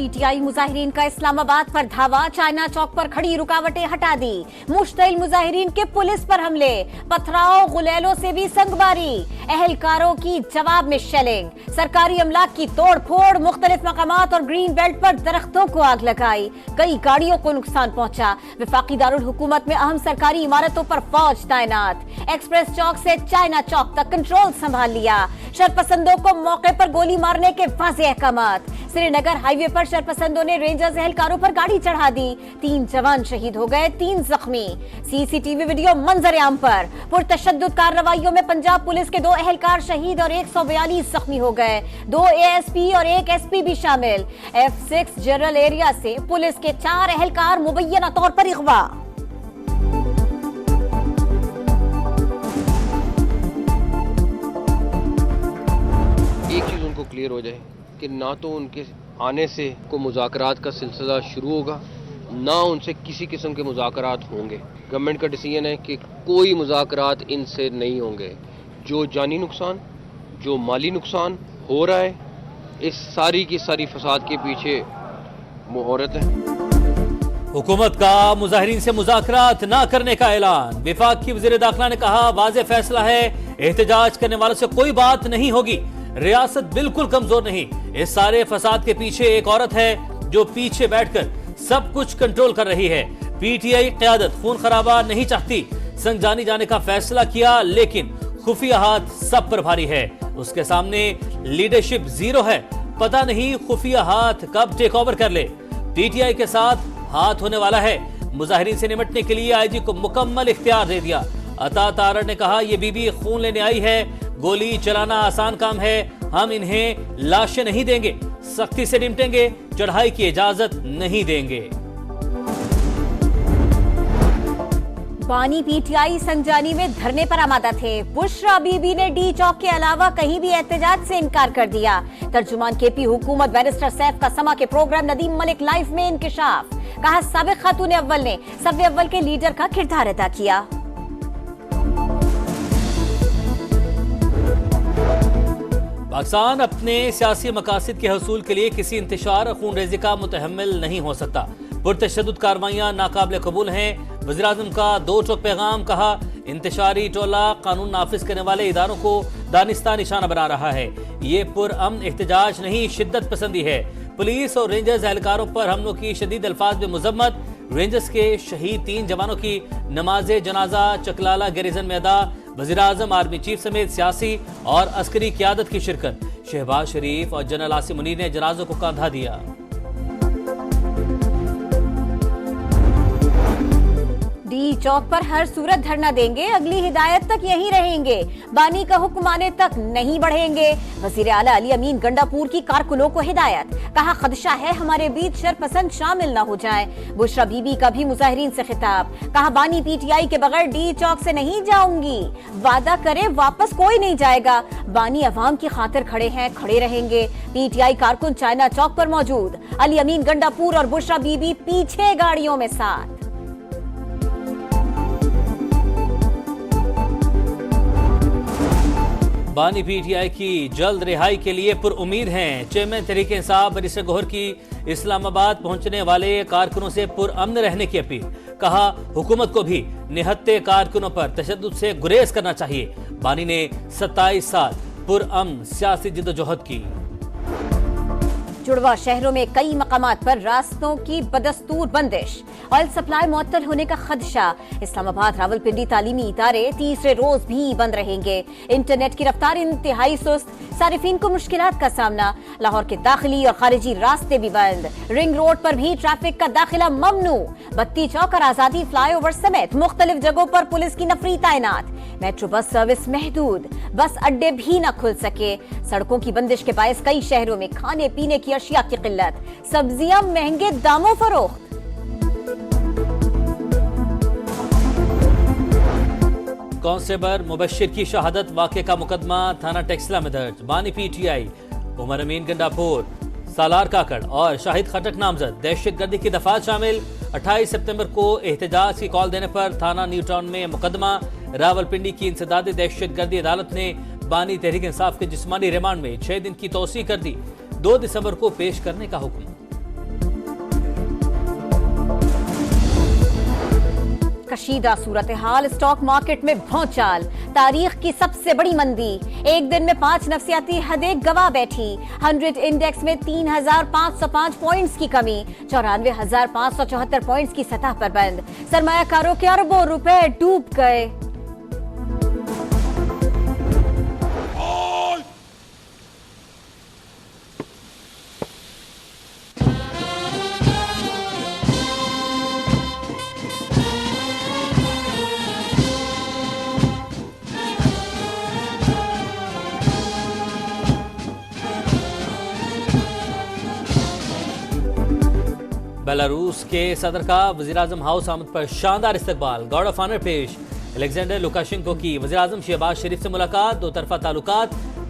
PTI मुजाहिरीन का इस्लामाबाद पर धावा, चाइना चौक पर खड़ी रुकावटें हटा दी। मुश्तिल मुजाहिरीन के पुलिस पर हमले, पथराव, गुलेलों से भी संगबारी, अहलकारों की जवाब में शेलिंग, सरकारी अमलाक की तोड़ फोड़, मुख्तलिफ मकामात और ग्रीन बेल्ट पर दरख्तों को आग लगाई, कई गाड़ियों को नुकसान पहुंचा। वफाकी दारुल हुकूमत में अहम सरकारी इमारतों पर फौज तैनात, एक्सप्रेस चौक से चाइना चौक तक कंट्रोल संभाल लिया। शरपसंदों को मौके पर गोली मारने के वाज़ेह अहकामात। श्रीनगर हाईवे पर शरपसंदों ने रेंजर्स एहलकारों पर गाड़ी चढ़ा दी, 3 जवान शहीद हो गए, 3 जख्मी। सीसीटीवी वीडियो मंजर-ए-आम पर। पुरतशद्दुद कार्रवाइयों में पंजाब पुलिस के 2 एहलकार शहीद और 142 जख्मी हो गए, 2 एएसपी और 1 एसपी भी शामिल। F6 जनरल एरिया से पुलिस के 4 एहलकार मुबैयना तौर पर अगवा। एक चीज उनको क्लियर हो जाए कि ना तो उनके आने से को मुज़ाकरात का सिलसिला शुरू होगा, ना उनसे किसी किस्म के मुज़ाकरात होंगे। गवर्नमेंट का डिसीजन है कि कोई मुज़ाकरात इनसे नहीं होंगे। जो जानी नुकसान, जो माली नुकसान हो रहा है, इस सारी की सारी फसाद के पीछे वो औरत है। हुकूमत का मुजाहिरीन से मुज़ाकरात ना करने का ऐलान। विफाक की वज़ीर दाखिला ने कहा, वाज़ेह फैसला है, एहतजाज करने वालों से कोई बात नहीं होगी। रियासत बिल्कुल कमजोर नहीं, इस सारे फसाद के पीछे एक औरत है जो पीछे बैठकर सब कुछ कंट्रोल कर रही है। पीटीआई क़यादत खून खराबा नहीं चाहती, संग जानी जाने का फैसला किया, लेकिन खुफिया हाथ सब पर भारी है। उसके सामने लीडरशिप जीरो है, पता नहीं खुफिया हाथ कब टेक ओवर कर ले। पीटीआई के साथ हाथ होने वाला है। मुजाहिरीन से निपटने के लिए आईजी को मुकम्मल इख्तियार दे दिया। अता तारड़ ने कहा, यह बीबी खून लेने आई है, गोली चलाना आसान काम है, हम इन्हें लाशें नहीं देंगे, सख्ती से निपटेंगे, चढ़ाई की इजाजत नहीं देंगे। बानी पीटीआई संजानी में धरने पर आमादा थे। बुशरा बीबी ने डी चौक के अलावा कहीं भी एहतजाज से इनकार कर दिया। तर्जुमान केपी हुकूमत बैरिस्टर सैफ का समा के प्रोग्राम नदीम मलिक लाइव में इंकिशाफ। कहा, साबिक खातून अव्वल ने सफ़े अव्वल के लीडर का किरदार अदा किया। पाकिस्तान अपने सियासी मकासद के हसूल के लिए किसी इंतशार और खून रेजी का मुतहम्मिल नहीं हो सकता। पुरतशद्दुद कार्रवाइयां नाकाबिल कबूल हैं। वज़ीर-ए-आज़म का 2 टोक पैगाम। कहा, इंतशारी टोला कानून नाफिज करने वाले इदारों को दानिस्ता निशाना बना रहा है। ये पुरअमन एहतजाज नहीं, शिद्दत पसंदी है। पुलिस और रेंजर्स एहलकारों पर हमलों की शदीद अल्फाज में मुजम्मत। रेंजर्स के शहीद 3 जवानों की नमाज जनाजा चकलाला गैरिजन में अदा। वज़ीर-ए-आज़म, आर्मी चीफ समेत सियासी और अस्करी क़यादत की शिरकत। शहबाज शरीफ और जनरल आसिम मुनीर ने जनाजों को कंधा दिया। डी चौक पर हर सूरत धरना देंगे, अगली हिदायत तक यहीं रहेंगे, बानी का हुक्म आने तक नहीं बढ़ेंगे। वज़ीर आला अली अमीन गंडापुर की कारकुनों को हिदायत। कहा, खदशा है हमारे बीच शरपसंद शामिल न हो जाए। बुशरा बीबी का भी मुजाहिरीन से खिताब। कहा, बानी पीटीआई के बगैर डी चौक से नहीं जाऊंगी, वादा करे वापस कोई नहीं जाएगा। बानी अवाम की खातिर खड़े हैं, खड़े रहेंगे। पीटीआई कारकुन चाइना चौक पर मौजूद, अली अमीन गंडापुर और बुशरा बीबी पीछे गाड़ियों में साथ। बानी पीटीआई की जल्द रिहाई के लिए पुरउम्मीद हैं। चेयरमैन तहरीक इंसाफ बैरिस्टर गौहर की इस्लामाबाद पहुंचने वाले कारकुनों से पुरअमन रहने की अपील। कहा, हुकूमत को भी निहत्ते कारकुनों पर तशद्दुद से गुरेज करना चाहिए। बानी ने 27 साल पुरअमन सियासी जिद्दोजहद की। जुड़वा शहरों में कई मकामात पर रास्तों की बदस्तूर बंदिश, ऑयल सप्लाई मुअत्तल होने का खदशा। इस्लामाबाद रावलपिंडी तालीमी इदारे तीसरे रोज भी बंद रहेंगे। इंटरनेट की रफ्तार इंतहाई सुस्त, सारिफीन को मुश्किलात का सामना। लाहौर के दाखिली और खारिजी रास्ते भी बंद। रिंग रोड पर भी ट्रैफिक का दाखिला ममनू। बत्ती चौक और आजादी फ्लाईओवर समेत मुख्तलिफ जगहों पर पुलिस की नफरी तैनात। मेट्रो बस सर्विस महदूद, बस अड्डे भी न खुल सके। सड़कों की बंदिश के बायस कई शहरों में खाने पीने की अशिया की किल्लत, सब्जियां महंगे दामों फरोख्त। कांस्टेबल मुबश्शिर की शहादत वाक़े का मुकदमा थाना टेक्सला में दर्ज। बानी पीटीआई उमर अमीन गंडापुर, सालार काकड़ और शाहिद खटक नामजद। दहशतगर्दी की दफात शामिल। 28 सितंबर को एहतजाज की कॉल देने पर थाना न्यू टाउन में मुकदमा। रावलपिंडी की इंसदादी दहशतगर्दी अदालत ने बानी तहरीक इंसाफ के जिस्मानी रिमांड में 6 दिन की तौसीह कर दी। 2 दिसंबर को पेश करने का हुक्म। कशीदा सूरत हाल, स्टॉक मार्केट में भौचाल, तारीख की सबसे बड़ी मंदी। एक दिन में 5 नफसियाती हदें गवा बैठी। 100 इंडेक्स में 3,505 पॉइंट्स की कमी, 94,574 पॉइंट्स की सतह पर बंद। सरमायाकारों के अरबों रुपए डूब गए। बेलारूस के सदर का वज़ीर-ए-आज़म हाउस आमद पर शानदार इस्तकबाल, गार्ड ऑफ ऑनर पेश। अलेक्जेंडर लुकाशेंको की वज़ीर-ए-आज़म शहबाज शरीफ से मुलाकात, दो तरफा ताल्लुकात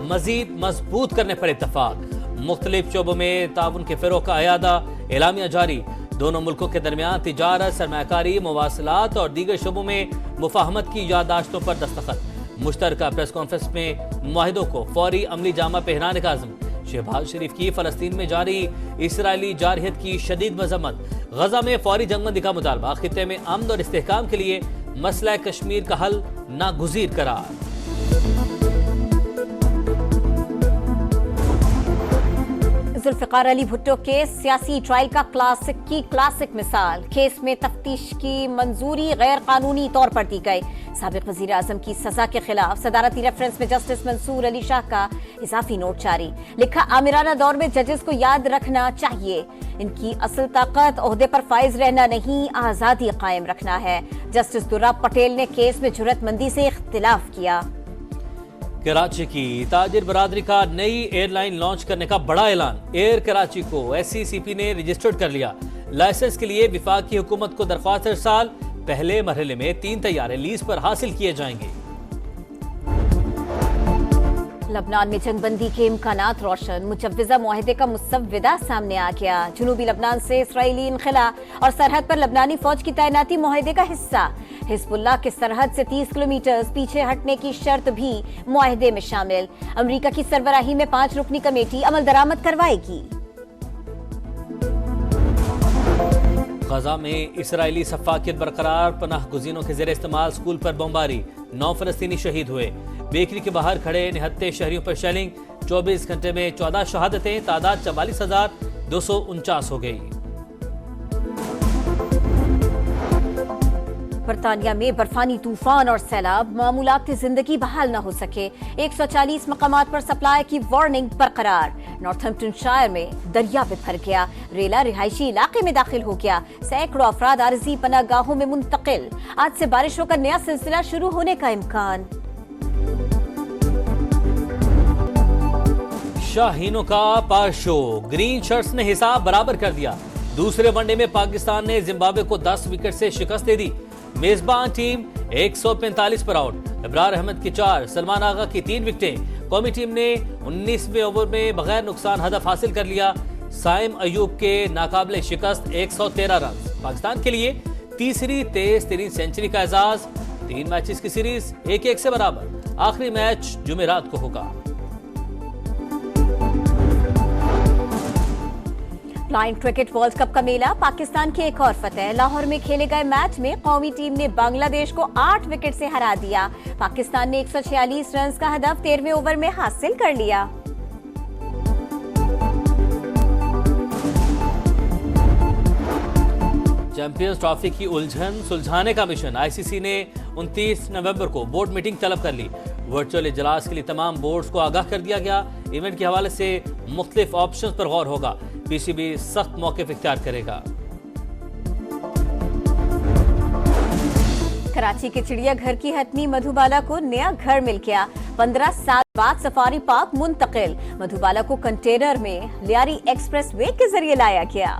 मजीद मजबूत करने पर इत्तफाक। मुख्तलिफ शोबों में ताउन के फ़रोग़ का अयादा, एलामिया जारी। दोनों मुल्कों के दरमियान तिजारत, सरमायाकारी, मवासलात और दीगर शोबों में मुफाहमत की याददाश्तों पर दस्तखत। मुश्तरका प्रेस कॉन्फ्रेंस में मुआहिदों को फौरी अमली जामा पहनाने का आज़म। शहबाज शरीफ की फ़लस्तीन में जारी इसराइली जारहियत की शदीद मजम्मत। गजा में फौरी जंगबंदी का मुतालबा, खित्ते में अमन और इस्तेहकाम के लिए मसला कश्मीर का हल नागुज़ीर करार। जुल्फ़िकार अली भुट्टो केस सियासी ट्रायल का क्लासिक मिसाल। केस में तफ्तीश की मंजूरी गैर कानूनी तौर पर दी गई। साबिक वज़ीर आज़म की सजा के खिलाफ सदारती रेफरेंस में जस्टिस मंसूर अली शाह का इजाफी नोट जारी। लिखा, आमिराना दौर में जजेस को याद रखना चाहिए, इनकी असल ताकत ओहदे पर फाइज रहना नहीं, आजादी कायम रखना है। जस्टिस दुर्रा पटेल ने केस में जुर्रतमंदी से इख्तिलाफ किया। कराची की ताजिर बरादरी का नई एयरलाइन लॉन्च करने का बड़ा ऐलान। एयर कराची को SCCP ने रजिस्टर्ड कर लिया। लाइसेंस के लिए विफाक की हुकूमत को दरख्वास्त इरसाल। पहले मरहले में 3 तैयारे लीज पर हासिल किए जाएंगे। लबनान में जंगबंदी के इम्कानात रोशन, मुजव्विजा मुआहिदे का मुसव्विदा सामने आ गया। जनूबी लबनान से इसराइली इनखला और सरहद पर लबनानी फौज की तैनाती मुआहिदे का हिस्सा। हिजबुल्लाह के सरहद से 30 किलोमीटर पीछे हटने की शर्त भी मुआहिदे में शामिल। अमेरिका की सरबराही में 5 रुकनी कमेटी अमल दरामद करवाएगी। गजा में इसराइली सफाकियत बरकरार, पनाह गुज़ीनों के ज़ेर इस्तेमाल स्कूल पर बमबारी, 9 फ़लस्तीनी शहीद हुए। बेकरी के बाहर खड़े निहत्ते शहरियों पर शेलिंग, 24 घंटे में 14 शहादतें, तादाद 44,249 हो गई। बरतानिया में बर्फानी तूफान और सैलाब, मामूलाती जिंदगी बहाल न हो सके। 140 मकामात पर सप्लाई की वार्निंग बरकरार। नॉर्थहैम्पटनशायर में दरिया बिफर गया, रेला रिहायशी इलाके में दाखिल हो गया। सैकड़ों अफराद आरजी पनाहगाहों में मुंतकिल। आज से बारिशों का नया सिलसिला शुरू होने का इम्कान। शाहीनों का पार शो, ग्रीन शर्ट्स ने हिसाब बराबर कर दिया। दूसरे वनडे में पाकिस्तान ने जिम्बाब्वे को 10 विकेट से शिकस्त दे दी। मेजबान टीम 145 पर आउट। इब्रार अहमद की 4, सलमान आगा की 3 विकेटें। कौमी टीम ने 19वें ओवर में बगैर नुकसान हदफ हासिल कर लिया। साइम अयूब के नाकाबिले शिकस्त 113 रन। पाकिस्तान के लिए तीसरी तेज तरीन सेंचुरी का एजाज। 3 मैचेस की सीरीज 1-1 से बराबर। आखिरी मैच जुमेरात को होगा। लाइन क्रिकेट वर्ल्ड कप का मेला, पाकिस्तान की एक और फतेह। लाहौर में खेले गए मैच में कौमी टीम ने बांग्लादेश को 8 विकेट से हरा दिया। पाकिस्तान ने 146 रन का हदफ 13वें ओवर में हासिल कर लिया। चैंपियंस ट्रॉफी की उलझन सुलझाने का मिशन। ICC ने 29 नवंबर को बोर्ड मीटिंग तलब कर ली। वर्चुअल इजलास के लिए तमाम बोर्ड्स को आगाह कर दिया गया। इवेंट के हवाले से मुख्तलिफ ऑप्शंस पर गौर होगा। PCB सख्त मौक़िफ़ इख्तियार करेगा। कराची के चिड़ियाघर की हथनी मधुबाला को नया घर मिल गया। 15 साल बाद सफारी पार्क मुंतकिल। मधुबाला को कंटेनर में लियारी एक्सप्रेस वे के जरिए लाया गया।